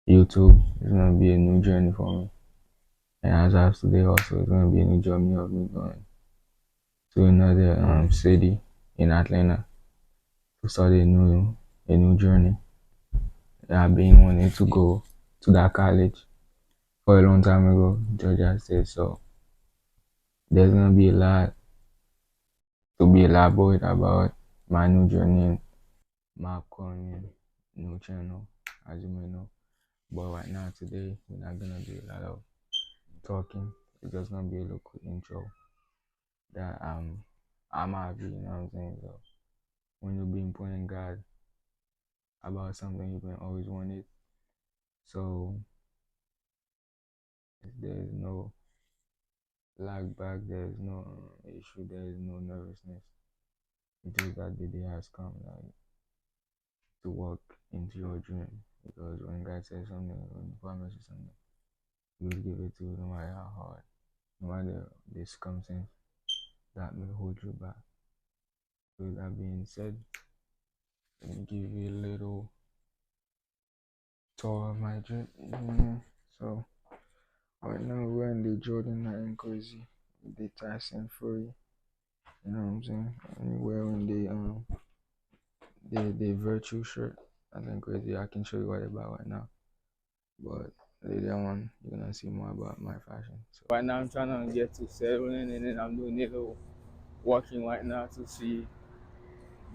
YouTube is gonna be a new journey for me. And as of today also it's gonna be a new journey of me going to another city in Atlanta to start a new journey. I've been wanting to go to that college for a long time ago, Georgia State. So there's gonna be a lot to be elaborate about my new journey, my upcoming new channel, as you may know. But right now, today, we're not gonna do a lot of talking. It's just gonna be a little quick intro that I'm happy, you know what I'm saying? So when you've been praying God about something you've been always wanted, so there's no lag back, there's no issue, there's no nervousness. It's just that the day has come, like to walk into your dream. Because when God says something, when He promises something, He will give it to you no matter how hard, no matter the circumstance that may hold you back. So with that being said, let me give you a little tour of my dream. So right now we're in the Jordan 9 Crazy, the Tyson Fury. You know what I'm saying? And we're wearing the virtue shirt. I think crazy. I can show you what about right now. But later on, you're gonna see more about my fashion. So right now, I'm trying to get to settling, and then I'm doing a little walking right now to see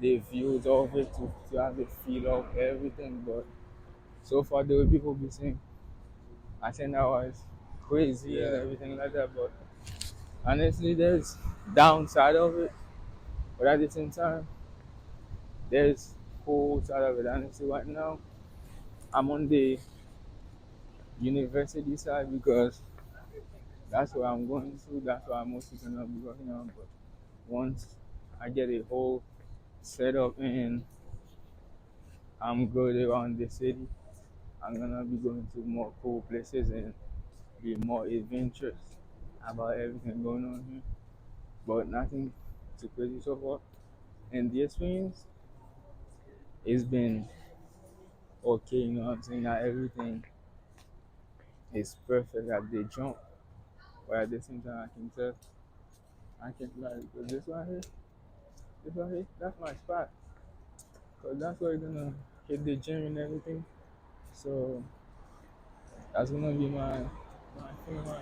the views of it, to have a feel of everything. But so far, there were people be saying, I think that was crazy and everything like that. But honestly, there's downside of it, but at the same time, there's whole side of it. Honestly, right now, I'm on the university side because that's what I'm going through. That's what I'm mostly gonna be working on. But once I get a whole setup and I'm good around the city, I'm gonna be going to more cool places and be more adventurous about everything going on here. But nothing too crazy so far. And the experience has been okay, you know what I'm saying? Not everything is perfect at the jump, but at the same time I can tell I can like this one here, that's my spot. Cause that's where you're gonna hit the gym and everything. So that's gonna be my thing right now.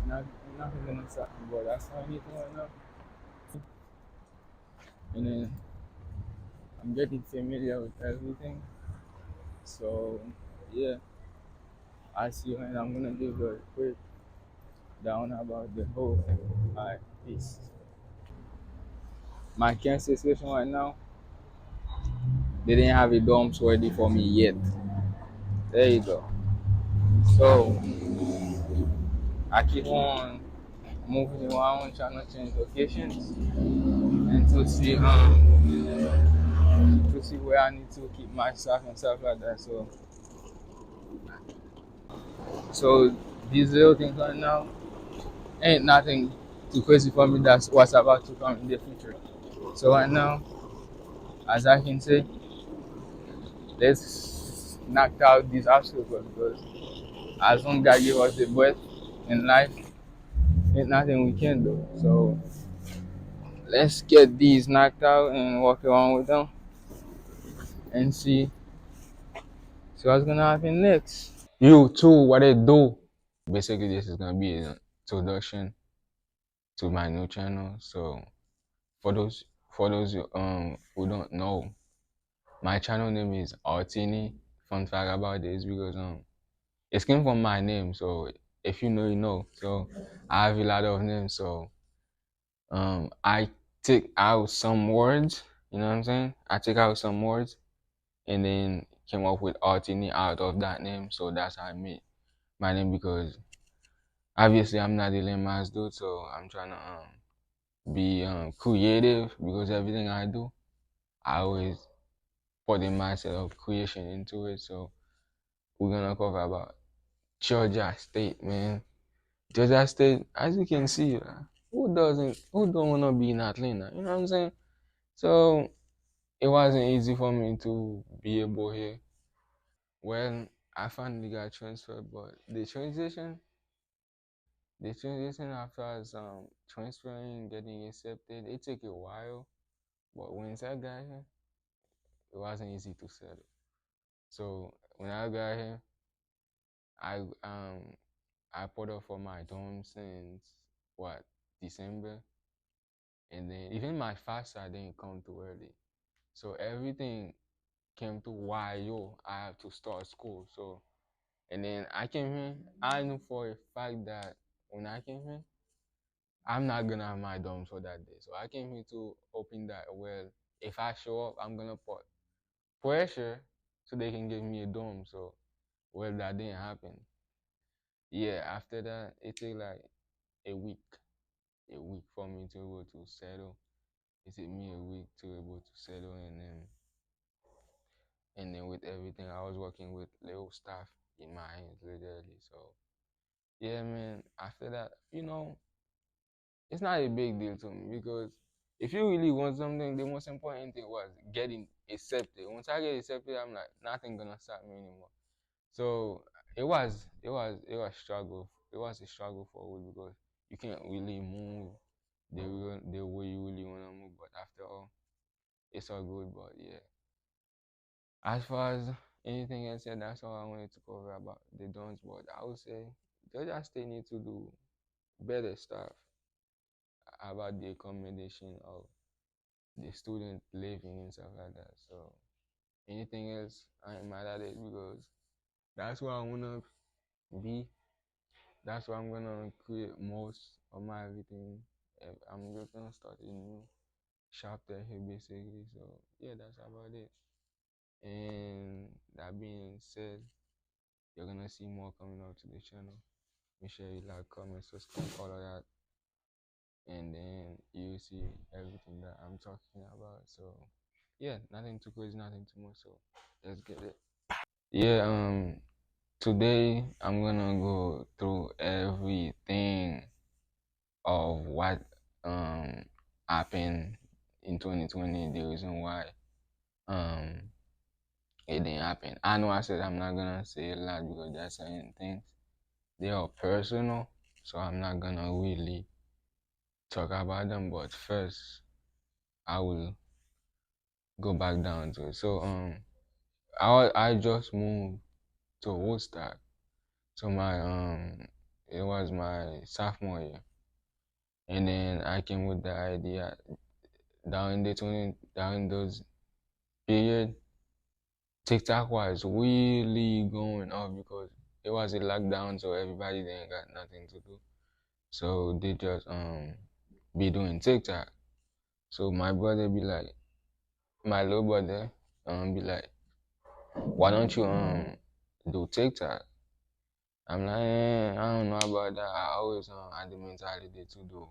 Not nothing gonna stop me, but that's how I need to right now. And then I'm getting familiar with everything. So yeah, I see you and I'm gonna give a quick down about the whole thing. Alright, peace. My cancer situation right now, they didn't have a dorms ready for me yet. There you go. So I keep on moving around trying to change locations and to see where I need to keep myself and stuff like that. So these little things right now ain't nothing too crazy for me. That's what's about to come in the future. So right now, as I can say, let's knock out these obstacles because as long as God give us the breath in life, ain't nothing we can do. So let's get these knocked out and walk around with them and see what's gonna happen next. You too, what they do. Basically, this is gonna be an introduction to my new channel. So for those who don't know, my channel name is R-TiNi. Fun fact about this because it came from my name. So if you know, you know. So I have a lot of names. So I take out some words. You know what I'm saying? I take out some words and then came up with R-TiNi out of that name. So that's how I made my name because obviously I'm not a lame ass dude. So I'm trying to be creative because everything I do, I always put the mindset of creation into it. So we're gonna cover about Georgia State, man. Georgia State, as you can see, who don't wanna be in Atlanta? You know what I'm saying? So it wasn't easy for me to be able here. Well, I finally got transferred, but the transition after I was transferring, getting accepted, it took a while. But once I got here, it wasn't easy to settle. So when I got here, I um I put up for my dorm since what, December, and then even my FAFSA didn't come too early. So everything came to why yo I have to start school. So and then I came here. I knew for a fact that when I came here, I'm not gonna have my dorms for that day. So I came here to open that. Well, if I show up, I'm gonna put pressure so they can give me a dorm. So well, that didn't happen. Yeah, after that, it took like a week, for me to able to settle. It took me a week to able to settle, and then with everything, I was working with little stuff in my hands literally. So yeah, man. After that, it's not a big deal to me because if you really want something, the most important thing was getting accepted. Once I get accepted, I'm like nothing gonna stop me anymore. So it was struggle. It was a struggle for me because you can't really move the way you really wanna move. But after all, it's all good. But yeah, as far as anything else, yeah, that's all I wanted to cover about the dons. But I would say they just still need to do better stuff about the accommodation of the student living and stuff like that. So anything else, I ain't mad at it because that's where I wanna be. That's why I'm gonna create most of my everything. I'm just gonna start a new chapter here basically. So yeah, that's about it. And that being said, you're gonna see more coming out to the channel. Make sure you like, comment, subscribe, all of that, and then you see everything that I'm talking about. So yeah, nothing too crazy, nothing too much. So let's get it. Yeah, today I'm gonna go through everything of what um happened in 2020, the reason why um it didn't happen. I know I said I'm not gonna say a lot because there's certain things they are personal, so I'm not gonna really talk about them. But first, I will go back down to it. So I just moved to Woodstock. So my it was my sophomore year, and then I came with the idea down those period. TikTok was really going off because it was a lockdown, so everybody didn't got nothing to do. So they just be doing TikTok. So my brother be like, my little brother be like, why don't you do TikTok? I'm like, I don't know about that. I always had the mentality to do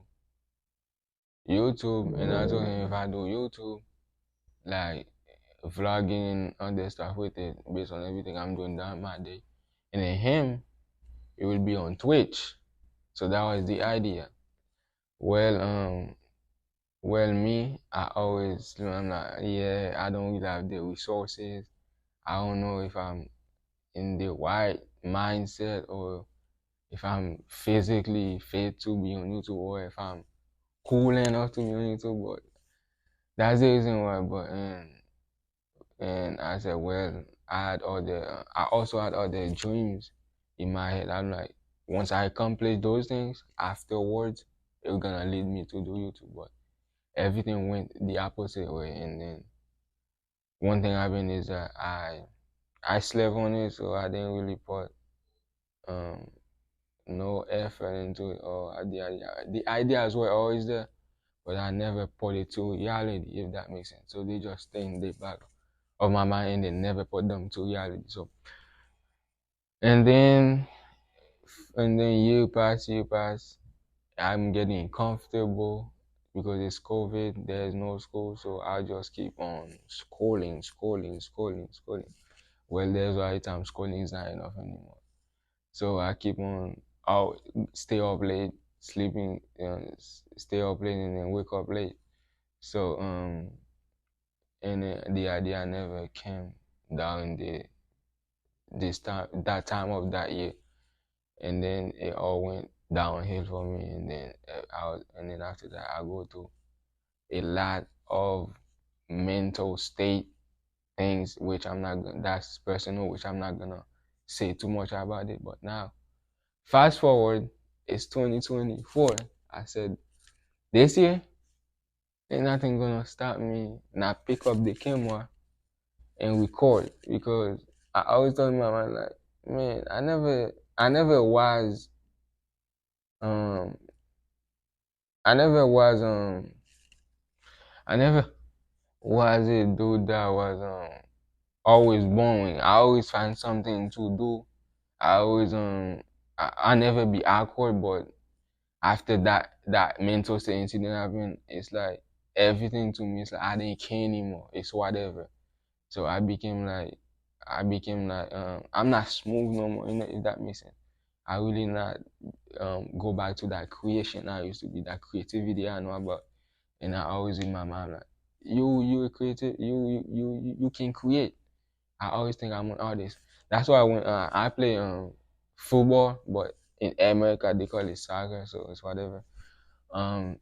YouTube, and I told him if I do YouTube, like vlogging and other stuff with it, based on everything I'm doing down my day, and then him, it will be on Twitch. So that was the idea. Well, me, I always, I'm like, yeah, I don't really have the resources. I don't know if I'm in the right mindset or if I'm physically fit to be on YouTube or if I'm cool enough to be on YouTube. But that's the reason why. But and I said, well, I also had other dreams in my head. I'm like, once I accomplish those things, afterwards, it's gonna lead me to do YouTube. But everything went the opposite way, and then one thing happened is that I slept on it, so I didn't really put um no effort into it, or the ideas were always there, but I never put it to reality, if that makes sense. So they just stay in the back of my mind and they never put them to reality. So and then year pass, I'm getting comfortable because it's COVID, there's no school, so I just keep on scrolling. Well, there's why time scrolling is not enough anymore. So I keep on out, stay up late, sleeping, stay up late and then wake up late. So and the idea never came down that time of that year, and then it all went downhill for me. And then after that, I go to a lot of mental state things, which I'm not gonna, that's personal, which I'm not gonna say too much about it. But now, fast forward, it's 2024. I said, this year, ain't nothing gonna stop me not pick up the camera and record, because I always told my mind like, man, I never was, um, I never was, I never was a dude that was, always boring. I always find something to do. I always, I never be awkward, but after that mental state incident happened, it's like everything to me, it's like I didn't care anymore. It's whatever. So I became like I'm not smooth no more, you know, if that makes sense. I really not go back to that creation I used to be, that creativity I know about. And I always in my mind like, you a creative, you can create. I always think I'm an artist. That's why when I play football, but in America they call it soccer, so it's whatever. Um,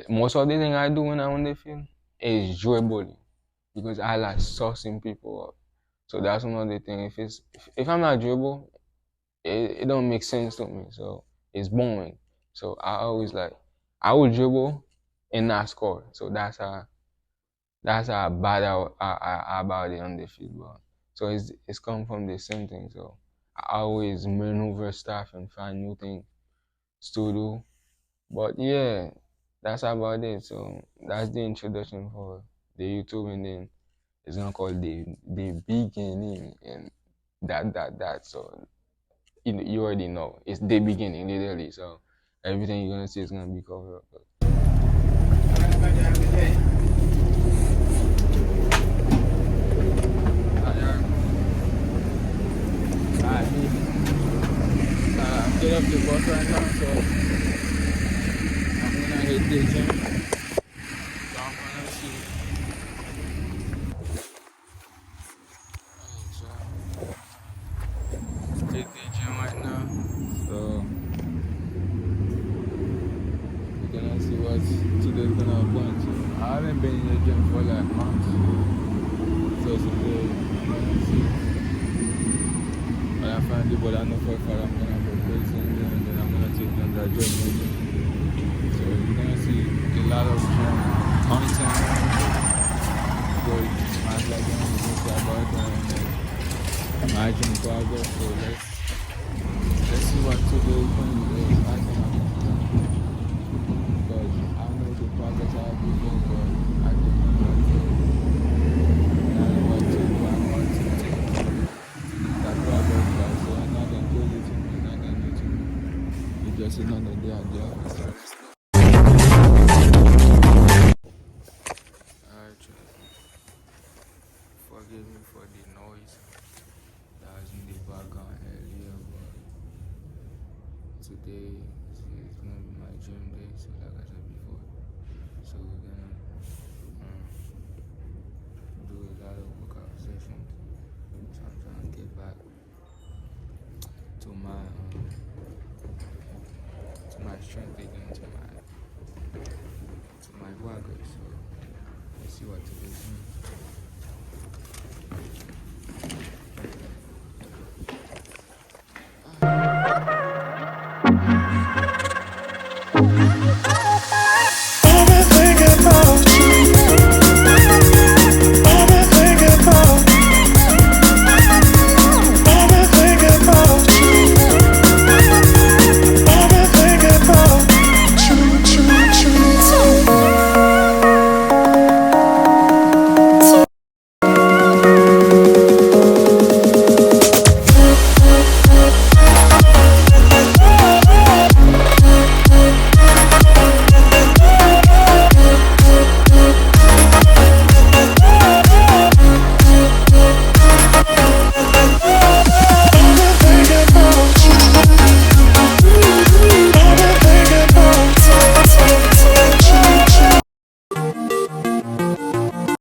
Most of the thing I do when I'm on the field is dribbling, because I like saucing people up. So that's another thing. If I'm not dribble, it don't make sense to me. So it's boring. So I will dribble and not score. So that's how bad about it on the field. But so it's come from the same thing. So I always maneuver stuff and find new things to do. But yeah, that's about it. So that's the introduction for the YouTube, and then it's gonna call the beginning, and that. So you already know it's the beginning, literally. So everything you're gonna see is gonna be covered up. I'm getting off the bus right now, so I'm gonna hit the gym. So I'm gonna see. So hit the gym right now. So we're gonna see what today's gonna point to. I haven't been in the gym for like months. So today I'm gonna see. When I find people that I know for a fact I'm gonna go crazy in there, and then I'm gonna take them that gym with me. So you're gonna see a lot of gym content. Good, my like gonna be about that, and then my gym progress. So let's see what today is going to do. I think because I know the progress I have been doing, but I just want to take that progress back. So I'm not gonna do it to me, not gonna do it to me. It's just another day at the office. Alright, forgive me for the noise that was in the background earlier, but today is gonna be my gym day. So like I said before, so we're gonna do a lot of workout sessions. So I'm trying to get back to my strength again, to my progress. So let's see what today's doing.